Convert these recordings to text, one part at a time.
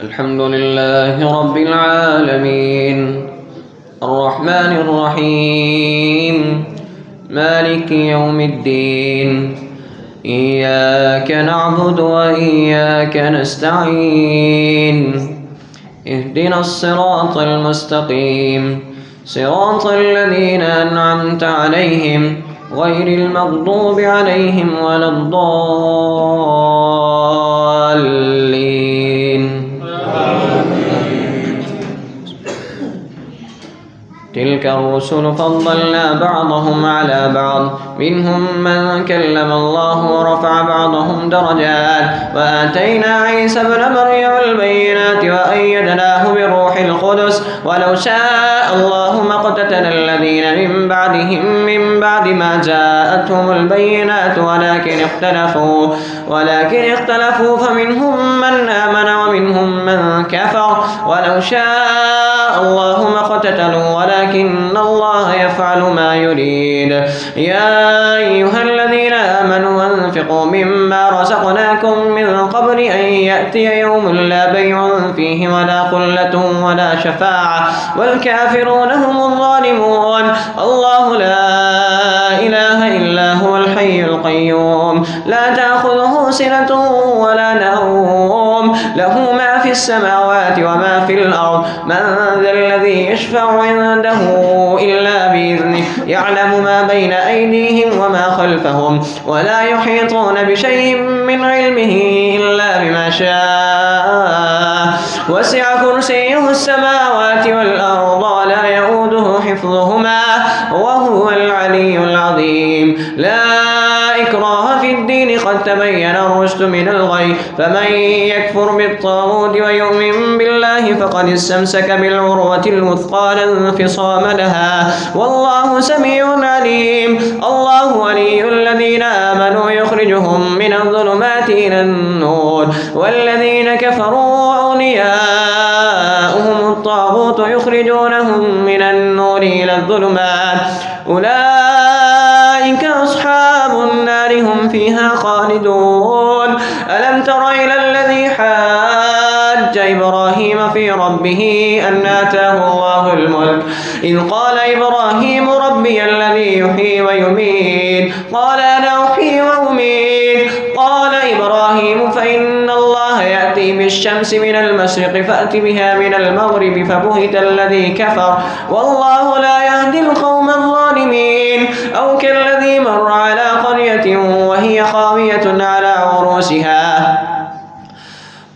الحمد لله رب العالمين الرحمن الرحيم مالك يوم الدين إياك نعبد وإياك نستعين اهدنا الصراط المستقيم صراط الذين أنعمت عليهم غير المغضوب عليهم ولا الضالين. تلك الرسل فضلنا بعضهم على بعض منهم من كلم الله ورفع بعضهم درجات وآتينا عيسى ابن مريم البينات وأيدناه بروح القدس ولو شاء الله ما اقتتل الذين من بعدهم من بعد ما جاءتهم البينات ولكن اختلفوا فمنهم من آمن ومنهم من كفر ولو شاء الله ما اقتتلوا ولكن الله يفعل ما يريد. يا أيها الذين آمنوا أنفقوا مما رزقناكم من قبل أن يأتي يوم لا بيع فيه ولا قلة ولا شفاعة والكافرون هم الظالمون. الله لا إله إلا هو الحي القيوم لا تأخذه سنة ولا نوم له ما في السماوات وما في الأرض من ذا الذي يشفع عنده إلا بإذنه يعلم ما بين أيديهم وما خلفهم ولا يحيطون بشيء من علمه إلا بما شاء وسع كرسيه السماوات والأرض ولا يؤوده حفظهما وهو العلي العظيم. لا إكراه في الدين قد تبين الرشد من الغي فمن يكفر بالطاغوت ويؤمن بالله فقد استمسك بالعروة الوثقى لا انفصام لها والله سميع عليم. الله ولي الذين آمنوا يخرجهم من الظلمات إلى النور والذين كفروا أولياؤهم الطاغوت يخرجونهم من النور إلى الظلمات أولئك أصحاب النار هم فيها خالدون. ألم تر إلى الذي حاج إبراهيم في ربه أن آتاه الله الملك إذ قال إبراهيم ربي الذي يحيي ويميت قال أنا أحيي وأميت قال إبراهيم فإن الله يأتي بالشمس من المشرق فأت بها من المغرب فبهت الذي كفر والله لا يهدي القوم الظالمين. أو كالذي مر على قرية وهي خاوية على عروشها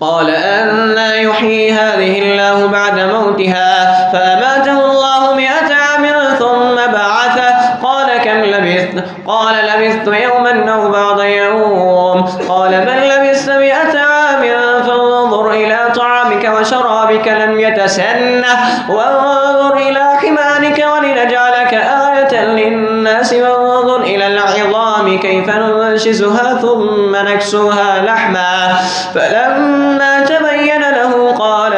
قال أنى يحيي هذه الله بعد موتها فأماته الله 100 عام ثم بعثه قال كم لبثت قال لبثت يوما أو بعض يوم قال بل لبثت 100 عام فانظر إلى طعامك وشرابك لم يتسنه وانظر إلى حمارك ولنجعلك آية للناس وانظر إلى العظام كيف ننشزها ثم نكسوها لحما فلما تبين له قال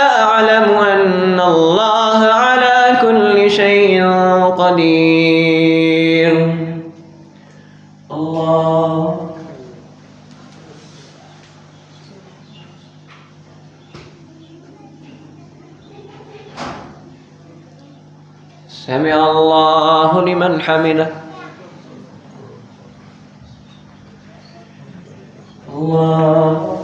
أعلم أن الله على كل شيء قدير. الله سمع الله لمن حمده. الله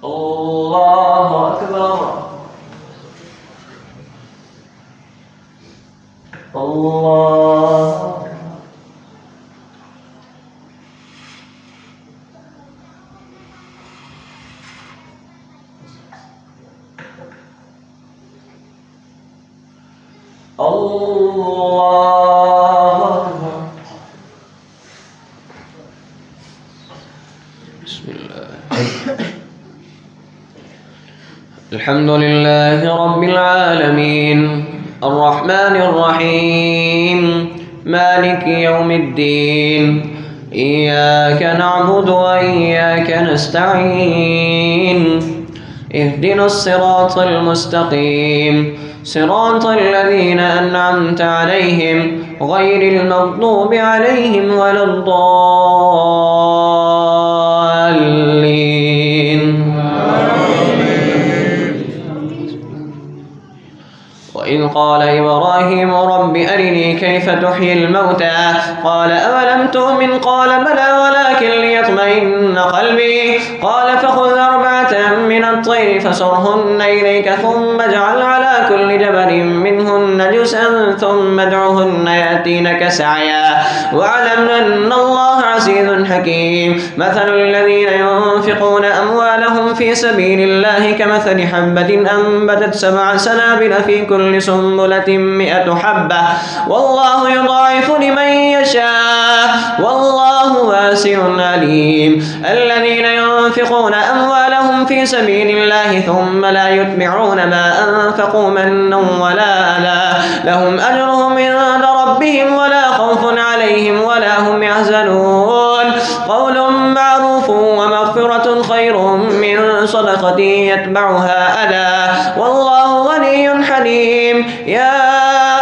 الله أكبر. الله الله أكبر. بسم الله. الحمد لله رب العالمين الرحمن الرحيم مالك يوم الدين إياك نعبد وإياك نستعين اهدنا الصراط المستقيم صراط الذين أنعمت عليهم غير المغضوب عليهم ولا الضالين. وإذ قال إبراهيم رب أرني كيف تحيي الموتى قال أولم تؤمن قال بلى ولكن ليطمئن قلبي قال فخذ 4 من الطير فصرهن إليك ثم اجعل على كل جبل منهن جزءا ثم ادعهن يأتينك سعيا واعلم أن الله عزيز حكيم. مثل الذين ينفقون أموالهم في سبيل الله كمثل حبة أنبتت 7 سنابل في كل سنبلة 100 حبة والله يضاعف لمن يشاء والله واسع عليم. الذين ينفقون أموالهم في سبيل الله ثم لا يتبعون ما أنفقوا منا ولا أذى لهم أجرهم عند ربهم ولا خوف عليهم ولا هم يحزنون. قول معروف ومغفرة خير من صدقة يتبعها أذى والله غني حليم. يا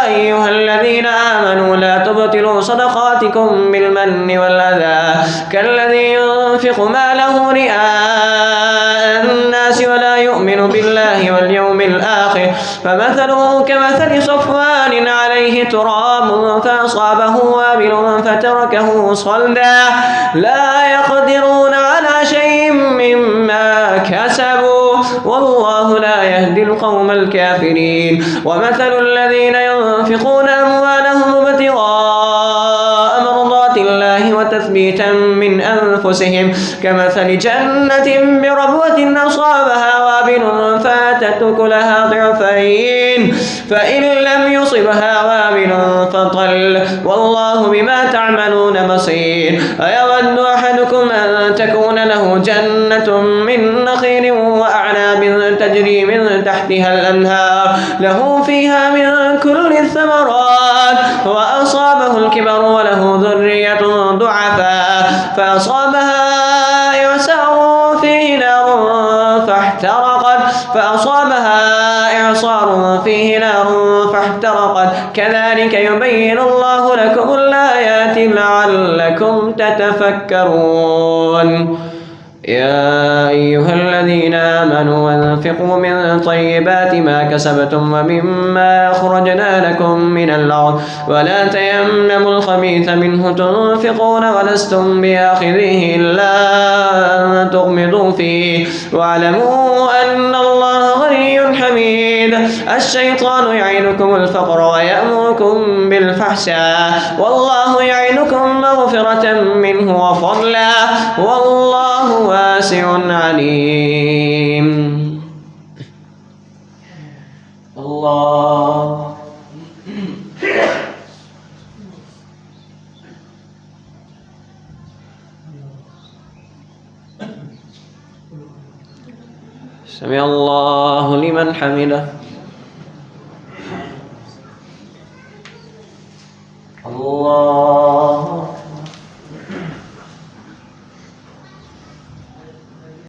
أيها الذين آمنوا لا تبطلوا صدقاتكم بالمن والأذى كالذي ينفق ماله رئاء الناس ولا يؤمن بالله واليوم الآخر فمثله كمثل صفوان عليه تراب فأصابه وابل فتركه صلدا لا يقدرون على شيء مما كسبوا والله لا يهدي القوم الكافرين. ومثل الذين ينفقون أموالهم ابتغاء مرضات الله وتثبيتا من أنفسهم كمثل جنة بربوة أصابها وابل فآتت أكلها ضعفين فإن لم يصبها وابل فطل والله بما تعملون بصير. أيود أحدكم أن تكون له جنة من نخيل وأعناب تجري من تحتها الأنهار له فيها من كل الثمرات وأصابه الكبر وله ذرية ضعفاء فأصابها إعصار فيه نار فاحترقت كذلك يبين الله لكم الآيات لعلكم تتفكرون. يا أيها الذين آمنوا أنفقوا من طيبات ما كسبتم ومما أخرجنا لكم من الأرض ولا تيمموا الخبيث منه تنفقون ولستم بآخذيه إلا أن تغمضوا فيه واعلموا أن الله غني حميد. الشيطان يعينكم الفقر ويأمركم بالفحشاء والله يعينكم مغفرة منه وفضلا والله واسع عليم. الله سمع الله لمن حمده. الله